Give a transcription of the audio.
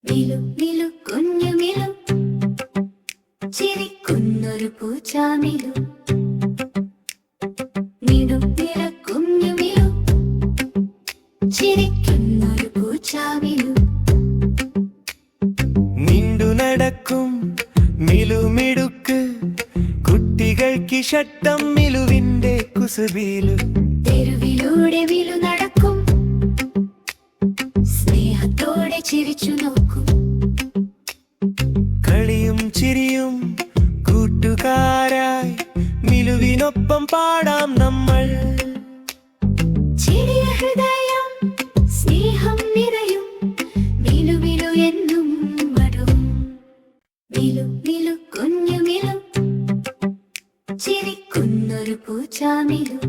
മിലു മിലു കുഞ്ഞു മിലു, ചിരിക്കുന്നൊരു പൂച്ചാമിലു. മിലു നില കുഞ്ഞു മിലു, ചിരിക്കുന്നൊരു പൂച്ചാമിലു. നീണ്ടു നടക്കും മിലുമിടുക്ക്, കുട്ടികൾക്ക് ഇഷ്ടം മിലുവിന്റെ കുസൃതിയിലു. തെരുവിലൂടെ മിലു നടക്കും, സ്നേഹത്തോടെ ചിരിച്ചു നോക്കും. കളിയും ചിരിയും കൂട്ടുകാരായി മിലുവിനൊപ്പം പാടാം നമ്മൾ. ചിരിയ ഹൃദയം സ്നേഹം നിറയും, മിലു മിലു എന്നും വരും. മിലു മിലു കുഞ്ഞു മിലു, ചിരിക്കുന്നൊരു പൂച്ചാമിലു.